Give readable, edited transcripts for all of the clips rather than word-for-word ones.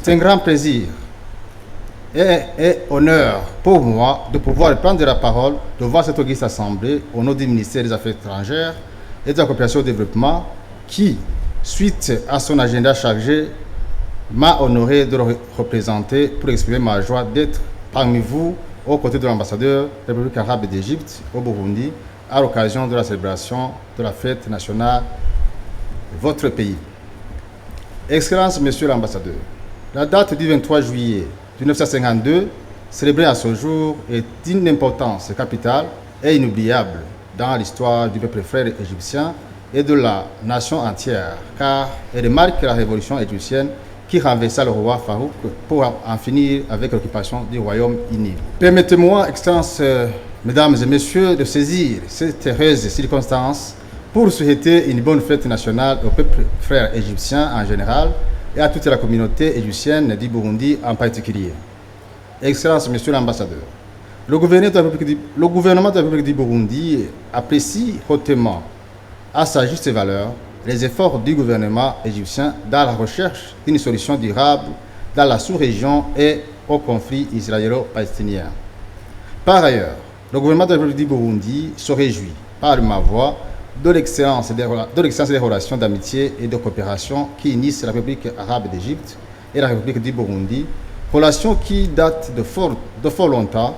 C'est un grand plaisir et honneur pour moi de pouvoir prendre la parole devant cette auguste assemblée au nom du ministère des Affaires étrangères et de la coopération au développement qui, suite à son agenda chargé, m'a honoré de le représenter pour exprimer ma joie d'être parmi vous aux côtés de l'ambassadeur de la République arabe d'Égypte au Burundi à l'occasion de la célébration de la fête nationale de votre pays. Excellence, Monsieur l'ambassadeur, la date du 23 juillet 1952, célébrée à ce jour, est d'une importance capitale et inoubliable dans l'histoire du peuple frère égyptien et de la nation entière, car elle marque la révolution égyptienne qui renversa le roi Farouk pour en finir avec l'occupation du Royaume-Uni. Permettez-moi, Excellences, Mesdames et Messieurs, de saisir cette heureuse circonstance pour souhaiter une bonne fête nationale au peuple frère égyptien en général et à toute la communauté égyptienne du Burundi en particulier. Excellences, Monsieur l'ambassadeur, le gouvernement de la République du Burundi apprécie hautement, à sa juste valeur, les efforts du gouvernement égyptien dans la recherche d'une solution durable dans la sous-région et au conflit israélo-palestinien. Par ailleurs, le gouvernement de la République du Burundi se réjouit, par ma voix, de l'excellence des relations d'amitié et de coopération qui unissent la République arabe d'Égypte et la République du Burundi, relations qui datent de fort longtemps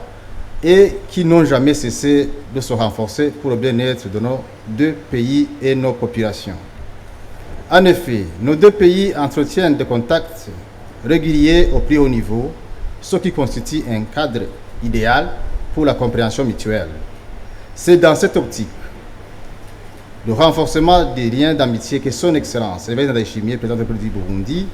et qui n'ont jamais cessé de se renforcer pour le bien-être de nos deux pays et nos populations. En effet, nos deux pays entretiennent des contacts réguliers au plus haut niveau, ce qui constitue un cadre idéal pour la compréhension mutuelle. C'est dans cette optique le renforcement des liens d'amitié que Son Excellence Evariste Ndayishimiye, président de la République du Burundi,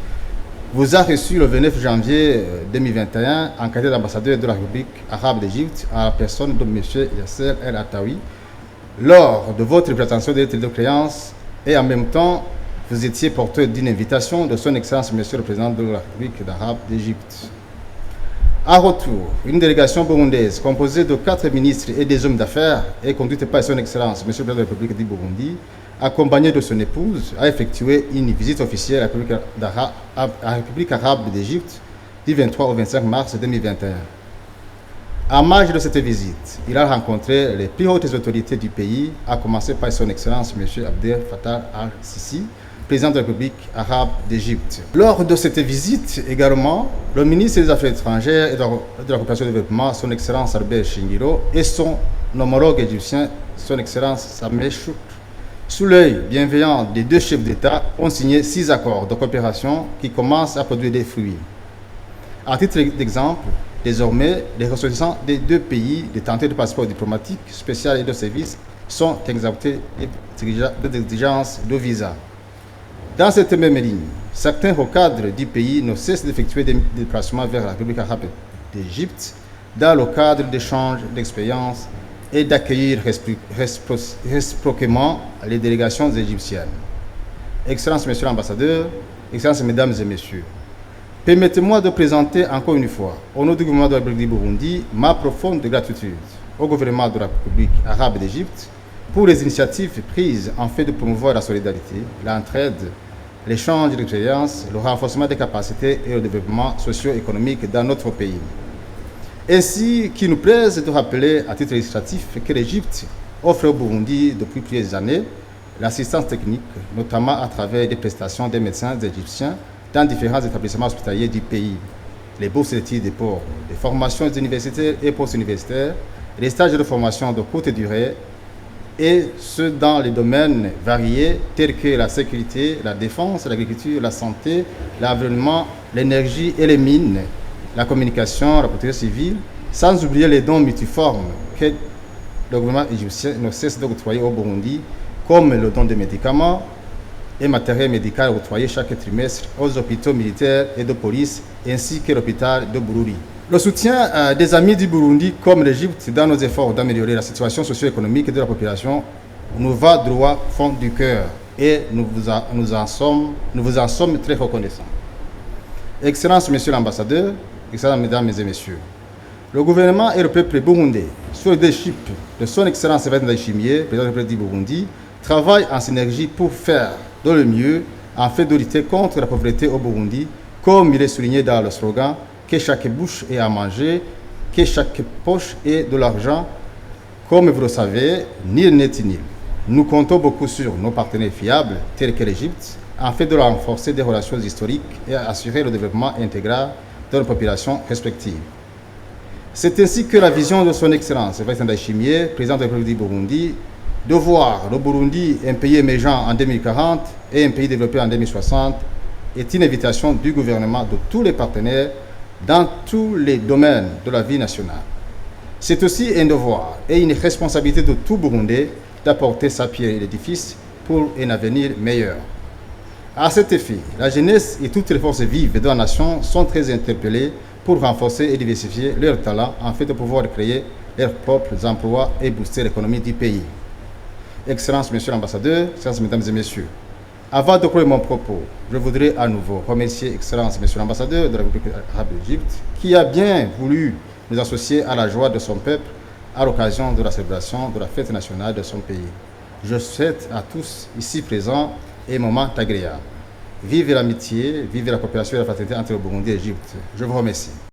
vous a reçu le 29 janvier 2021 en qualité d'ambassadeur de la République arabe d'Égypte en la personne de M. Yasser El Attaoui lors de votre présentation de lettre de créance et en même temps vous étiez porteur d'une invitation de Son Excellence M. le Président de la République arabe d'Égypte. En retour, une délégation burundaise composée de 4 ministres et des hommes d'affaires et conduite par Son Excellence M. le Président de la République du Burundi, accompagné de son épouse, a effectué une visite officielle à la République arabe d'Égypte du 23 au 25 mars 2021. En marge de cette visite, il a rencontré les plus hautes autorités du pays, à commencer par Son Excellence M. Abdel Fattah al-Sisi, président de la République arabe d'Égypte. Lors de cette visite également, le ministre des Affaires étrangères et de la coopération au développement, Son Excellence Albert Shingiro, et son homologue égyptien, Son Excellence Sameh Chouk, sous l'œil bienveillant des deux chefs d'État, ont signé 6 accords de coopération qui commencent à produire des fruits. À titre d'exemple, désormais, les ressortissants des deux pays détenteurs de passeports diplomatiques spéciaux et de services sont exemptés d'exigences de visa. Dans cette même ligne, certains recadres du pays ne cessent d'effectuer des déplacements vers la République arabe d'Égypte dans le cadre d'échanges d'expériences et d'accueillir réciproquement les délégations égyptiennes. Excellences, Monsieur l'ambassadeur, Excellences, Mesdames et Messieurs, permettez-moi de présenter encore une fois, au nom du gouvernement de la République du Burundi, ma profonde gratitude au gouvernement de la République arabe d'Égypte pour les initiatives prises en fait de promouvoir la solidarité, l'entraide, l'échange d'expériences, le renforcement des capacités et le développement socio-économique dans notre pays. Ainsi qu'il nous plaise de rappeler à titre illustratif que l'Égypte offre au Burundi depuis plusieurs années l'assistance technique, notamment à travers des prestations des médecins égyptiens dans différents établissements hospitaliers du pays, les bourses d'études des ports, les formations universitaires et post-universitaires, les stages de formation de courte durée, et ce dans les domaines variés tels que la sécurité, la défense, l'agriculture, la santé, l'environnement, l'énergie et les mines, la communication, la protection civile, sans oublier les dons multiformes que le gouvernement égyptien ne cesse d'octroyer au Burundi, comme le don de médicaments et matériel médical octroyé chaque trimestre aux hôpitaux militaires et de police, ainsi que l'hôpital de Bururi. Le soutien des amis du Burundi comme l'Égypte dans nos efforts d'améliorer la situation socio-économique de la population nous va droit au fond du cœur et nous vous en sommes très reconnaissants. Excellences, Monsieur l'ambassadeur, Excellences, Mesdames et Messieurs, le gouvernement et le peuple burundais, sous le leadership de Son Excellence Evariste Ndayishimiye, président de la République du Burundi, travaillent en synergie pour faire de le mieux en fait de lutter contre la pauvreté au Burundi, comme il est souligné dans le slogan, que chaque bouche ait à manger, que chaque poche ait de l'argent. Comme vous le savez, nil n'est inutile. Nous comptons beaucoup sur nos partenaires fiables, tels que l'Égypte, afin de renforcer des relations historiques et assurer le développement intégral de nos populations respectives. C'est ainsi que la vision de son Excellence, Evariste Ndayishimiye, président de la République du Burundi, de voir le Burundi un pays émergent en 2040 et un pays développé en 2060, est une invitation du gouvernement de tous les partenaires dans tous les domaines de la vie nationale. C'est aussi un devoir et une responsabilité de tout Burundais d'apporter sa pierre à l'édifice pour un avenir meilleur. À cet effet, la jeunesse et toutes les forces vives de la nation sont très interpellées pour renforcer et diversifier leurs talents afin de pouvoir créer leurs propres emplois et booster l'économie du pays. Excellences, Monsieur l'Ambassadeur, Excellences, Mesdames et Messieurs, avant de conclure mon propos, je voudrais à nouveau remercier Excellences, Monsieur l'Ambassadeur de la République arabe d'Égypte, qui a bien voulu nous associer à la joie de son peuple à l'occasion de la célébration de la fête nationale de son pays. Je souhaite à tous ici présents un moment agréable. Vive l'amitié, vive la coopération et la fraternité entre le Burundi et l'Égypte. Je vous remercie.